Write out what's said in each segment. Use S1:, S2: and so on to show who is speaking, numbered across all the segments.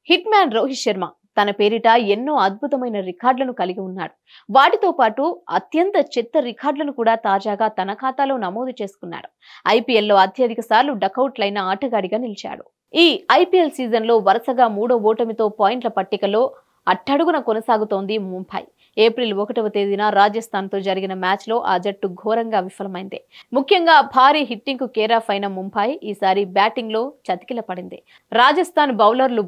S1: Hit man Rohit Sharma తన పేరిట ఎన్నో అద్భుతమైన రికార్డులను కలిగి ఉన్నాడు. వాటితో పాటు అత్యంత చెత్త రికార్డులను కూడా తాజాగా తన ఖాతాలో నమోదు చేసుకున్నాడు. ఐపీఎల్లో అత్యధిక సార్లు డకౌట్లైన ఆటగాడిగా నిలిచాడు. ఈ ఐపీఎల్ సీజన్ లో వరుసగా 3వ ఓటమితో పాయింట్ల పట్టికలో అట్టడుగున కొనసాగుతోంది ముంబై. ఏప్రిల్ 1వ తేదీన రాజస్థాన్ తో జరిగిన మ్యాచ్ లో ఆ జట్టు ఘోరంగా విఫలమైంది. ముఖ్యంగా భారీ హిట్టింగ్ కు కేరాఫ్ అయిన ముంబై ఈసారి బ్యాటింగ్ లో చతికిల పడింది. రాజస్థాన్ బౌలర్లు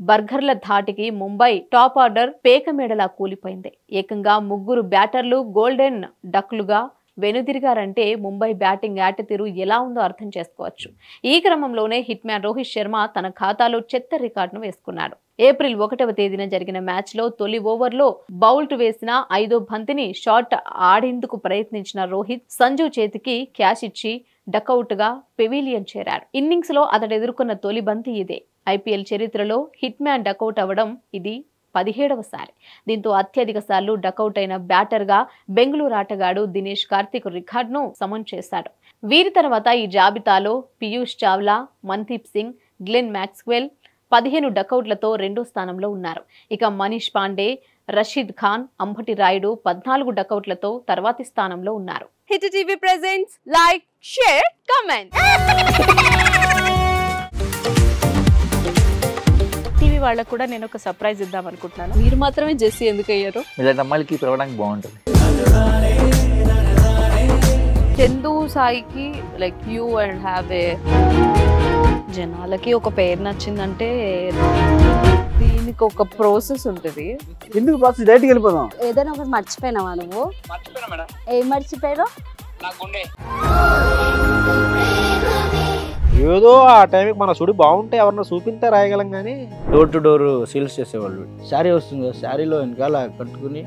S1: బర్గర్ల ధాటికి ముంబై టాప్ ఆర్డర్ పేకమేడలా కూలిపోయింది. ఏకంగా 3 బ్యాటర్లు గోల్డెన్ డక్లుగా వెనుదిరిగారంటే ముంబై బ్యాటింగ్ ఆటతీరు ఎలా ఉందో అర్థం చేసుకోవచ్చు. ఈ క్రమంలోనే హిట్ మ్యాన్ రోహిత్ శర్మ తన ఖాతాలో చెత్త రికార్డును వేసుకున్నాడు. ఏప్రిల్ 1వ తేదీన జరిగిన మ్యాచ్ లో తొలి ఓవర్లో బౌల్ట్ వేసిన 5వ బంతిని షాట్ ఆడేందుకు ప్రయత్నించిన రోహిత్ సంజు చేతికి క్యాచ్ ఇచ్చి డకౌట్ గా పెవిలియన్ చేరాడు. ఇన్నింగ్స్ లో అతడు ఎదుర్కొన్న తొలి బంతి ఇదే. ఐపీఎల్ చరిత్రలో హిట్ మ్యాన్ డకౌట్ అవ్వడం ఇది 17వసారి. దీంతో అత్యధిక సార్లు డకౌట్ అయిన బ్యాటర్ గా బెంగళూరు ఆటగాడు దినేష్ కార్తిక్ రికార్డును సమన్ చేశాడు. వీరి తర్వాత ఈ జాబితాలో పీయూష్ చావ్లా, మన్దీప్ సింగ్, గ్లెన్ మ్యాక్స్వెల్ 15 డకౌట్లతో 2వ స్థానంలో ఉన్నారు. ఇక మనీష్ పాండే, రషీద్ ఖాన్, అంబటి రాయుడు 14 డకౌట్లతో తర్వాతి స్థానంలో ఉన్నారు.
S2: Hit TV presents like, share, comment. TV వాళ్ళకు కూడా నేను ఒక సర్ప్రైజ్ ఇద్దాం అనుకుంటున్నాను. మీరు మాత్రమే జెస్సీ ఎందుకు అయ్యారు?
S3: ఇలాంటి అమ్మాయిలకి పిలవడానికి బాగుంటుంది.
S2: చందు సాయికి like you and have a జనాలకి ఒక పేరు నచ్చిందంటే దీనికి ఒక ప్రాసెస్ ఉంటుంది.
S4: ఎందుకు ప్రాసెస్ డైరెక్ట్‌గా వెళ్ళిపోదాం.
S5: ఏదైనా ఒకటి మర్చిపోయినావా నువ్వు?
S4: మర్చిపోయినా మేడం.
S5: ఏం మర్చిపోయావు?
S4: నా గుండె. ఏదో ఆ టైంకి మన సుడి బాగుంటే ఎవరన్నా చూపిస్తే రాయగలం కానీ డోర్ టు డోర్ సేల్స్ చేసేవాళ్ళు. శారీ వస్తుంది, శారీలో వెనకాల కట్టుకుని